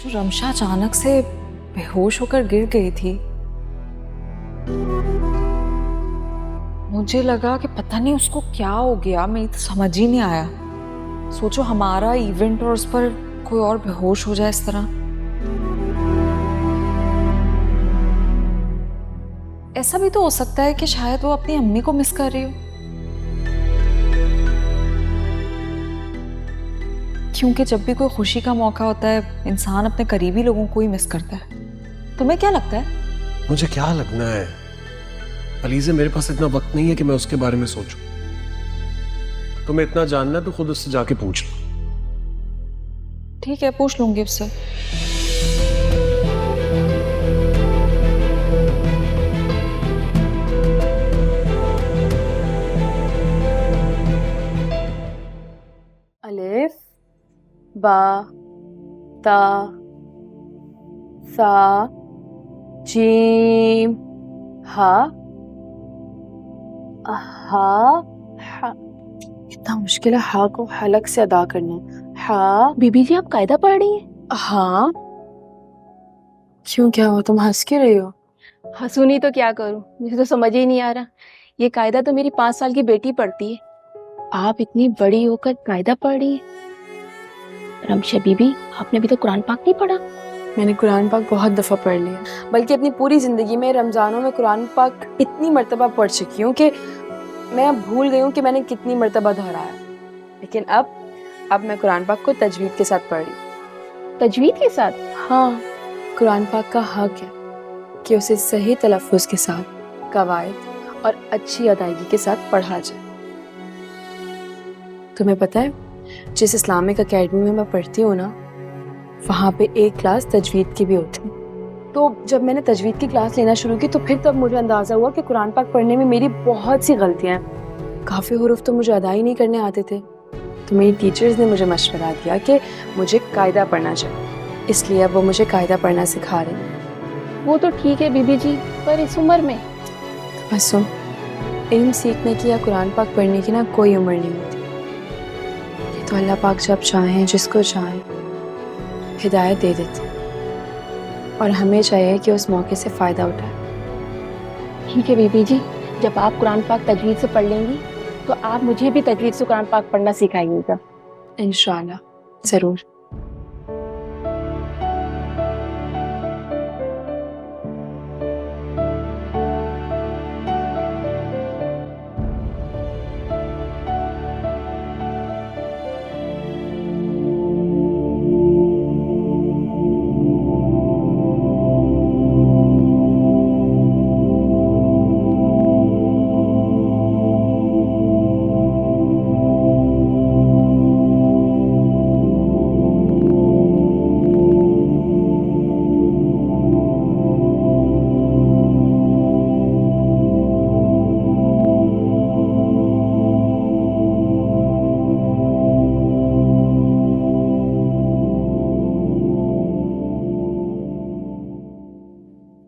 तो रमशा अचानक से बेहोश होकर गिर गई थी। मुझे लगा कि पता नहीं उसको क्या हो गया, मेरी तो समझ ही नहीं आया। सोचो हमारा इवेंट और उस पर कोई और बेहोश हो जाए इस तरह। ऐसा भी तो हो सकता है कि शायद वो अपनी अम्मी को मिस कर रही हो, क्योंकि जब भी कोई खुशी का मौका होता है इंसान अपने करीबी लोगों को ही मिस करता है। तुम्हें क्या लगता है? मुझे क्या लगना है अलीज़े, मेरे पास इतना वक्त नहीं है कि मैं उसके बारे में सोचूं। तुम्हें इतना जानना है तो खुद उससे जाके पूछ लो। ठीक है, पूछ लूंगी उससे। अलिफ बा ता सा जीम हा हा। इतना मुश्किल है हा को हलक से अदा करना। हा। बीबी जी, आप कायदा पढ़ रही हैं? हाँ। क्यों, क्या हुआ? तुम हंस क्यों रही हो? हंसू नहीं तो क्या करूं, मुझे तो समझ ही नहीं आ रहा। ये कायदा तो मेरी 5 साल की बेटी पढ़ती है, आप इतनी बड़ी होकर कायदा पढ़ रही हैं। रमशा बीबी, आपने अभी तो कुरान पाक नहीं पढ़ा? मैंने कुरान पाक बहुत दफ़ा पढ़ लिया, बल्कि अपनी पूरी ज़िंदगी में रमज़ानों में कुरान पाक इतनी मर्तबा पढ़ चुकी हूँ कि मैं अब भूल गई हूँ कि मैंने कितनी मर्तबा दोहराया। लेकिन अब मैं कुरान पाक को तजवीद के साथ पढ़ रही हूँ। तजवीद के साथ? हाँ, कुरान पाक का हक है कि उसे सही तलफ़्फ़ुज़ के साथ, कवायद और अच्छी अदायगी के साथ पढ़ा जाए। तुम्हें पता है, जिस इस्लामिक अकेडमी में मैं पढ़ती हूँ ना, वहाँ पे एक क्लास तजवीद की भी होती है। तो जब मैंने तजवीद की क्लास लेना शुरू की तो फिर तब मुझे अंदाज़ा हुआ कि कुरान पाक पढ़ने में मेरी बहुत सी गलतियाँ हैं। काफ़ी हुरूफ तो मुझे अदा ही नहीं करने आते थे। तो मेरी टीचर्स ने मुझे मशवरा दिया कि मुझे कायदा पढ़ना चाहिए, इसलिए अब वो मुझे कायदा पढ़ना सिखा रही हैं। वो तो ठीक है बीबी जी, पर इस उम्र में? तो बस सुन, इल्म सीखने की या कुरान पाक पढ़ने की ना कोई उम्र नहीं होती। ये तो अल्लाह पाक जब चाहें जिसको चाहें हिदायत दे देते हैं, और हमें चाहिए कि उस मौके से फ़ायदा उठाएं। ठीक है बीबी जी, जब आप कुरान पाक तजवीद से पढ़ लेंगी तो आप मुझे भी तजवीद से कुरान पाक पढ़ना सिखाइएगा। इंशाअल्लाह, ज़रूर।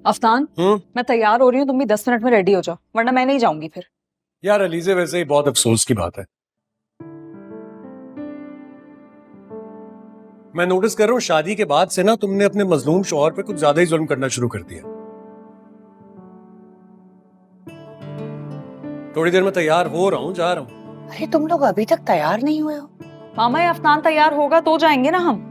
अफनान, मैं तैयार हो रही हूँ, तुम भी 10 मिनट में रेडी हो जाओ, वरना मैं नहीं जाऊंगी फिर। यार अलीज़े, वैसे ही बहुत अफसोस की बात है। मैं नोटिस कर रहा हूँ शादी के बाद से ना तुमने अपने मजलूम शौहर पे कुछ ज्यादा ही जुल्म करना शुरू कर दिया। थोड़ी देर में तैयार हो रहा हूँ, जा रहा हूँ। अरे तुम लोग अभी तक तैयार नहीं हुए हो? मामा, ये अफनान तैयार होगा तो जाएंगे ना हम।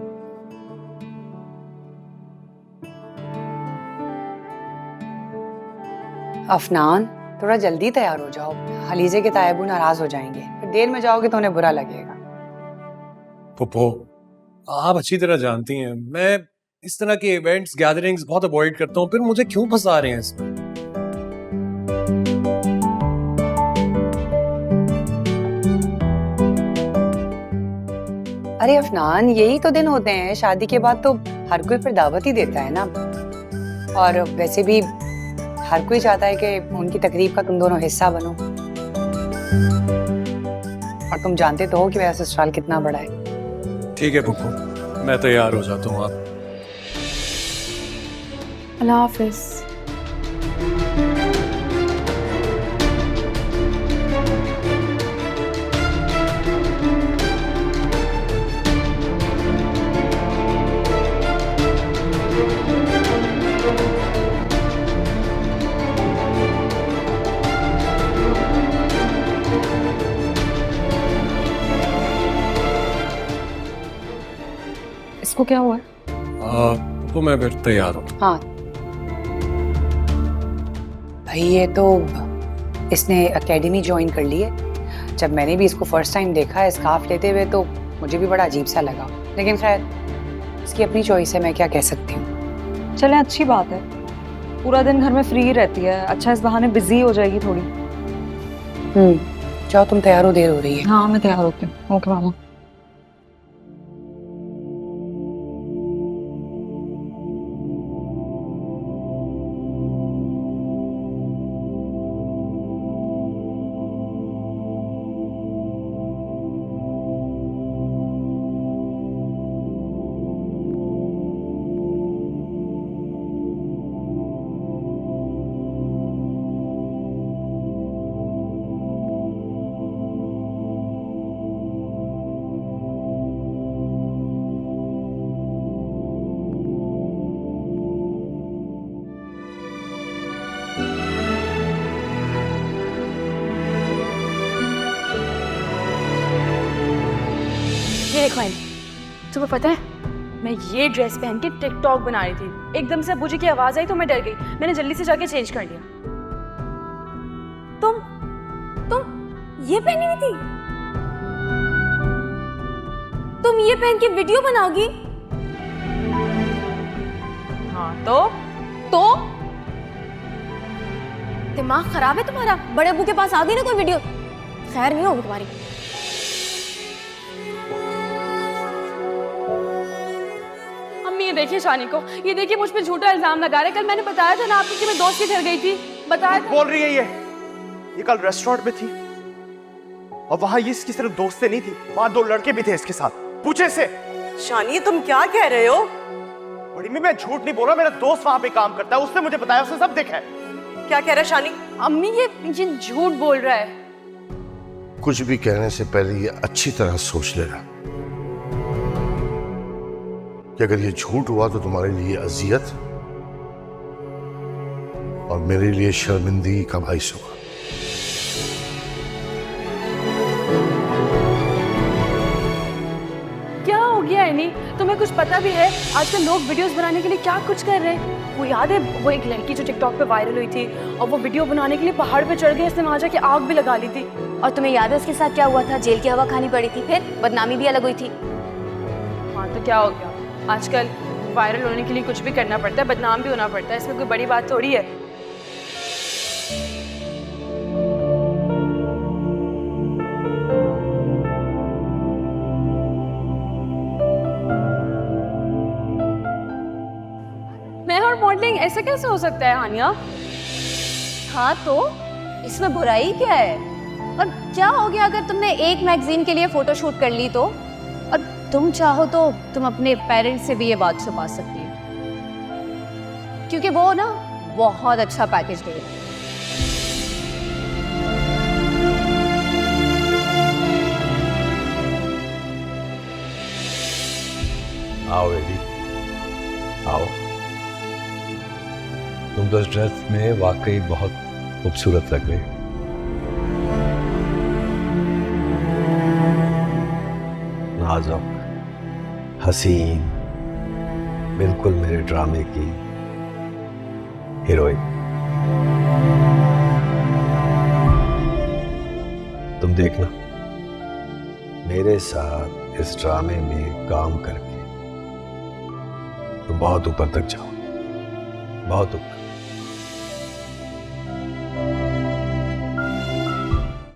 अफनान, थोड़ा जल्दी तैयार हो जाओ, अलीज़े के तायबू नाराज हो जाएंगे, फिर देर में जाओगे तो उन्हें बुरा लगेगा। पुप्पो, आप अच्छी तरह जानती हैं मैं इस तरह के इवेंट्स, गैदरिंग्स बहुत अवॉइड करता हूँ, फिर मुझे क्यों फंसा रहे हैं इसमें? अरे अफनान, यही तो दिन होते हैं, शादी के बाद तो हर कोई फिर दावत ही देता है ना। और वैसे भी हर कोई चाहता है कि उनकी तकरीब का तुम दोनों हिस्सा बनो। और तुम जानते तो हो कि मेरा ससुराल कितना बड़ा है। ठीक है पुप्पो, मैं तैयार हो जाता हूँ। आप अल्लाह हाफिज़। उसको क्या हुआ है? तो मैं फिर तैयार हूँ। हाँ भाई, ये तो इसने एकेडमी ज्वाइन कर ली है। जब मैंने भी इसको फर्स्ट टाइम देखा है स्कार्फ लेते हुए तो मुझे भी बड़ा अजीब सा लगा, लेकिन खैर इसकी अपनी चॉइस है, मैं क्या कह सकती हूँ। चले, अच्छी बात है, पूरा दिन घर में फ्री रहती है, अच्छा इस बहाने बिजी हो जाएगी थोड़ी। जाओ तुम तैयार हो, देर हो रही है। हाँ मैं तैयार होती हूँ। ओके मामा। ये देखो आंटी, तुम्हें पता है मैं ये ड्रेस पहन के टिकटॉक बना रही थी, एकदम से अब्बू जी की आवाज आई तो मैं डर गई, मैंने जल्दी से जाके चेंज कर लिया। तुम ये पहनी हुई थी? तुम ये पहन के वीडियो बनाओगी? हाँ तो दिमाग खराब है तुम्हारा? बड़े अब्बू के पास आ गई ना कोई वीडियो, खैर नहीं होगी तुम्हारी। ये देखिए शानी को, ये देखिए मुझ पे झूठा इल्जाम लगा रहे। कल मैंने बताया था ना आपको कि मैं दोस्त के घर गई थी, बताया था। बोल रही है ये कल रेस्टोरेंट में थी और वहां ये इसकी सिर्फ दोस्त से नहीं थी, वहां 2 लड़के भी थे इसके साथ। पूछे से। शानी तुम क्या कह रहे हो? बड़ी मैं झूठ नहीं बोल रहा, मेरा दोस्त वहां पे काम करता है, उसने मुझे बताया, उसने सब देखा है। क्या कह रहा है शानी? अम्मी ये झूठ बोल रहा है। कुछ भी कहने से पहले ये अच्छी तरह सोच लेना कि अगर ये झूठ हुआ तो तुम्हारे लिए अजियत और मेरे लिए शर्मिंदगी का बाइस होगा। क्या हो गया है? नहीं तुम्हें कुछ पता भी है आजकल लोग वीडियोस बनाने के लिए क्या कुछ कर रहे हैं? वो याद है वो एक लड़की जो टिकटॉक पे वायरल हुई थी और वो वीडियो बनाने के लिए पहाड़ पे चढ़ गई, इसने वहां जाके आग भी लगा ली थी। और तुम्हें याद है उसके साथ क्या हुआ था? जेल की हवा खानी पड़ी थी, फिर बदनामी भी अलग हुई थी। हाँ तो क्या हो गया? आजकल वायरल होने के लिए कुछ भी करना पड़ता है, बदनाम भी होना पड़ता है, इसमें कोई बड़ी बात थोड़ी है। मैं और मॉडलिंग ऐसा कैसे हो सकता है हानिया? हाँ तो इसमें बुराई क्या है? और क्या हो गया अगर तुमने एक मैगजीन के लिए फोटोशूट कर ली तो? और तुम चाहो तो तुम अपने पेरेंट्स से भी ये बात छुपा सकती हो, क्योंकि वो ना बहुत अच्छा पैकेज दे रहे हैं। आओ एडी, आओ। तुम तो इस ड्रेस में वाकई बहुत खूबसूरत लग रही। नाजुक, हसीन, बिल्कुल मेरे ड्रामे की हीरोइन। तुम देखना, मेरे साथ इस ड्रामे में काम करके तुम बहुत ऊपर तक जाओ, बहुत ऊपर।